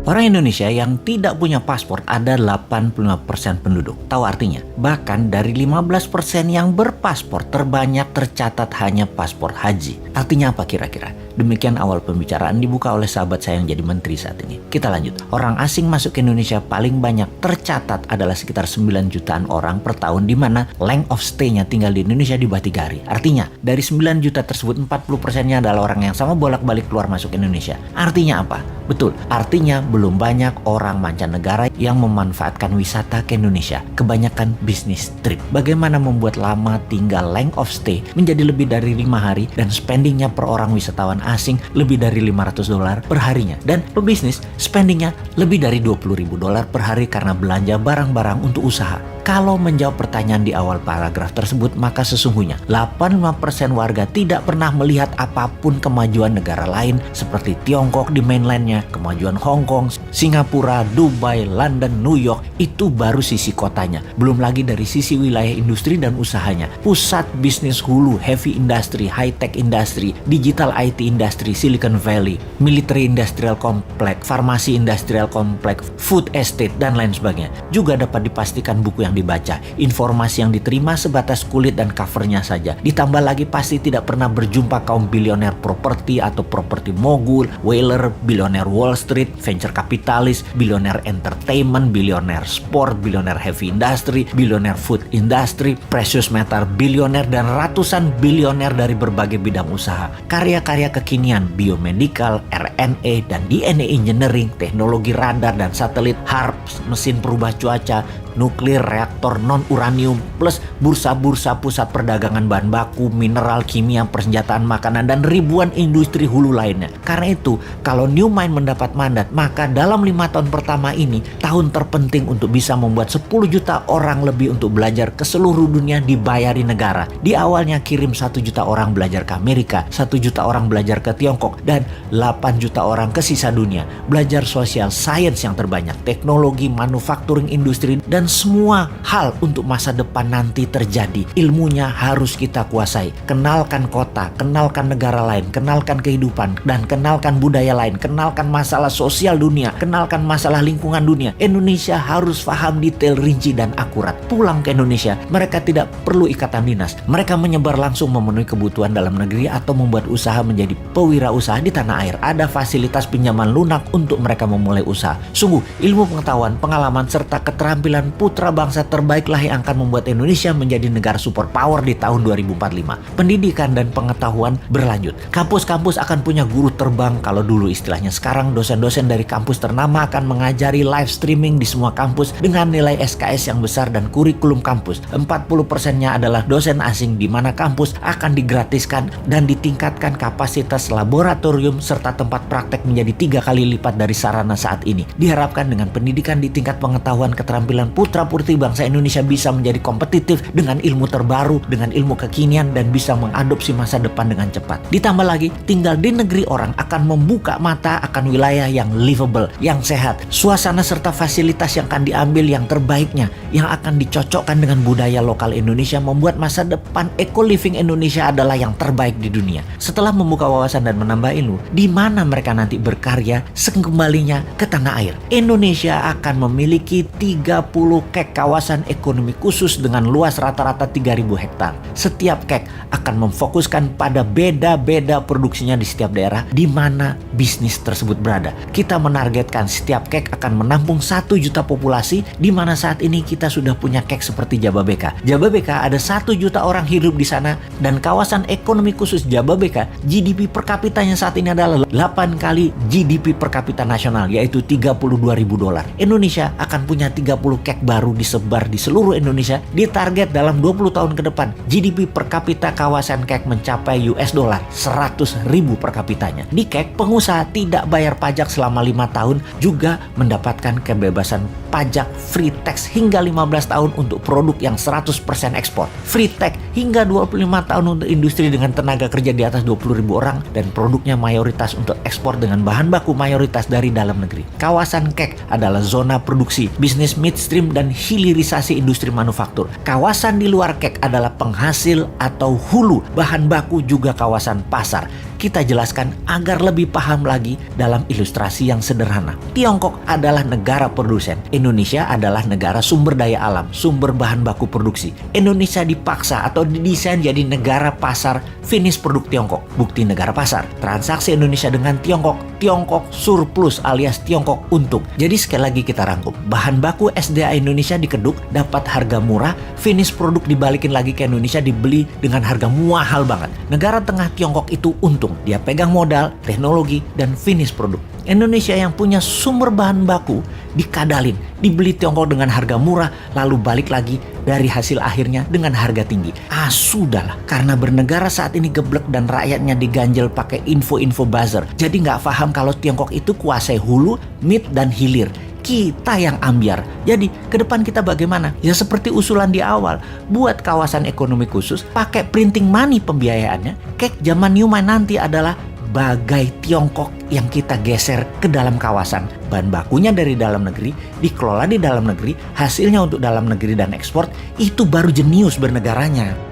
Orang Indonesia yang tidak punya paspor ada 85% penduduk. Tahu artinya? Bahkan dari 15% yang berpaspor terbanyak tercatat hanya paspor haji. Artinya apa kira-kira? Demikian awal pembicaraan dibuka oleh sahabat saya yang jadi menteri saat ini. Kita lanjut. Orang asing masuk ke Indonesia paling banyak tercatat adalah sekitar 9 jutaan orang per tahun, di mana length of stay-nya tinggal di Indonesia di bawah 3 hari. Artinya, dari 9 juta tersebut 40%-nya adalah orang yang sama bolak-balik keluar masuk Indonesia. Artinya apa? Betul, artinya belum banyak orang mancanegara yang memanfaatkan wisata ke Indonesia. Kebanyakan bisnis trip. Bagaimana membuat lama tinggal length of stay menjadi lebih dari 5 hari dan spendingnya per orang wisatawan asing lebih dari $500 per harinya. Dan pebisnis spendingnya lebih dari $20.000 per hari karena belanja barang-barang untuk usaha. Kalau menjawab pertanyaan di awal paragraf tersebut, maka sesungguhnya 85% warga tidak pernah melihat apapun kemajuan negara lain seperti Tiongkok di mainlandnya, kemajuan Hong Kong, Singapura, Dubai, London, New York. Itu baru sisi kotanya. Belum lagi dari sisi wilayah industri dan usahanya. Pusat bisnis hulu, heavy industry, high-tech industry, digital IT industry, Silicon Valley, military industrial complex, farmasi industrial complex, food estate, dan lain sebagainya. Juga dapat dipastikan buku yang dibaca, informasi yang diterima sebatas kulit dan covernya saja. Ditambah lagi pasti tidak pernah berjumpa kaum bilioner properti atau properti mogul, whaler, bilioner Wall Street, venture kapitalis, bilioner entertainment, bilioner sport, bilioner heavy industry, bilioner food industry, precious metal bilioner, dan ratusan bilioner dari berbagai bidang usaha. Karya-karya kekinian, biomedical, RNA, dan DNA engineering, teknologi radar dan satelit, HARP, mesin perubah cuaca, nuklir, reaktor non-uranium, plus bursa-bursa pusat perdagangan bahan baku, mineral, kimia, persenjataan makanan, dan ribuan industri hulu lainnya. Karena itu, kalau New Mind mendapat mandat, maka dalam 5 tahun pertama ini, tahun terpenting untuk bisa membuat 10 juta orang lebih untuk belajar ke seluruh dunia dibayari negara. Di awalnya kirim 1 juta orang belajar ke Amerika, 1 juta orang belajar ke Tiongkok, dan 8 juta orang ke sisa dunia. Belajar sosial science yang terbanyak, teknologi, manufacturing, industri, dan semua hal untuk masa depan nanti terjadi. Ilmunya harus kita kuasai. Kenalkan kota, kenalkan negara lain, kenalkan kehidupan, dan kenalkan budaya lain, kenalkan masalah sosial dunia, kenalkan masalah lingkungan dunia. Indonesia harus paham detail, rinci, dan akurat. Pulang ke Indonesia, mereka tidak perlu ikatan dinas. Mereka menyebar langsung memenuhi kebutuhan dalam negeri atau membuat usaha menjadi pewirausaha di tanah air. Ada fasilitas pinjaman lunak untuk mereka memulai usaha. Sungguh, ilmu pengetahuan, pengalaman, serta keterampilan putra bangsa terbaiklah yang akan membuat Indonesia menjadi negara superpower di tahun 2045. Pendidikan dan pengetahuan berlanjut. Kampus-kampus akan punya guru terbang kalau dulu istilahnya. Sekarang dosen-dosen dari kampus ternama akan mengajari live streaming di semua kampus dengan nilai SKS yang besar dan kurikulum kampus. 40%-nya adalah dosen asing, di mana kampus akan digratiskan dan ditingkatkan kapasitas laboratorium serta tempat praktek menjadi 3 kali lipat dari sarana saat ini. Diharapkan dengan pendidikan di tingkat pengetahuan keterampilan putra-putri bangsa Indonesia bisa menjadi kompetitif dengan ilmu terbaru, dengan ilmu kekinian, dan bisa mengadopsi masa depan dengan cepat. Ditambah lagi, tinggal di negeri orang akan membuka mata akan wilayah yang livable, yang sehat, suasana serta fasilitas yang akan diambil yang terbaiknya, yang akan dicocokkan dengan budaya lokal Indonesia, membuat masa depan eco-living Indonesia adalah yang terbaik di dunia. Setelah membuka wawasan dan menambah ilmu, di mana mereka nanti berkarya sekembalinya ke tanah air. Indonesia akan memiliki 30 kek kawasan ekonomi khusus dengan luas rata-rata 3.000 hektar. Setiap kek akan memfokuskan pada beda-beda produksinya di setiap daerah di mana bisnis tersebut berada. Kita menargetkan setiap kek akan menampung 1 juta populasi, di mana saat ini kita sudah punya kek seperti Jababeka. Jababeka ada 1 juta orang hidup di sana, dan kawasan ekonomi khusus Jababeka GDP per kapitanya saat ini adalah 8 kali GDP per kapita nasional, yaitu $32.000. Indonesia akan punya 30 kek baru disebar di seluruh Indonesia. Ditarget dalam 20 tahun ke depan GDP per kapita kawasan kek mencapai $100.000 per kapitanya. Di kek, pengusaha tidak bayar pajak selama 5 tahun, juga mendapatkan kebebasan pajak free tax hingga 15 tahun untuk produk yang 100% ekspor. Free tax hingga 25 tahun untuk industri dengan tenaga kerja di atas 20.000 orang, dan produknya mayoritas untuk ekspor dengan bahan baku mayoritas dari dalam negeri. Kawasan kek adalah zona produksi, bisnis midstream, dan hilirisasi industri manufaktur. Kawasan di luar kek adalah penghasil atau hulu, bahan baku, juga kawasan pasar. kita jelaskan agar lebih paham lagi dalam ilustrasi yang sederhana. Tiongkok adalah negara produsen. Indonesia adalah negara sumber daya alam, sumber bahan baku produksi. Indonesia dipaksa atau didesain jadi negara pasar finish produk Tiongkok. Bukti negara pasar. Transaksi Indonesia dengan Tiongkok surplus alias Tiongkok untung. Jadi sekali lagi kita rangkum. Bahan baku SDA Indonesia dikeduk, dapat harga murah, finish produk dibalikin lagi ke Indonesia dibeli dengan harga mahal banget. Negara tengah Tiongkok itu untung. Dia pegang modal, teknologi, dan finish produk. Indonesia yang punya sumber bahan baku dikadalin, dibeli Tiongkok dengan harga murah, lalu balik lagi dari hasil akhirnya dengan harga tinggi. Sudahlah, karena bernegara saat ini geblek dan rakyatnya diganjel pakai info-info buzzer. Jadi nggak paham kalau Tiongkok itu kuasai hulu, mid, dan hilir. Kita yang ambiar. Jadi ke depan kita bagaimana? Ya seperti usulan di awal, buat kawasan ekonomi khusus, pakai printing money pembiayaannya. Kayak zaman Newman nanti adalah bagai Tiongkok yang kita geser ke dalam kawasan. Bahan bakunya dari dalam negeri, dikelola di dalam negeri, hasilnya untuk dalam negeri dan ekspor, itu baru jenius bernegaranya.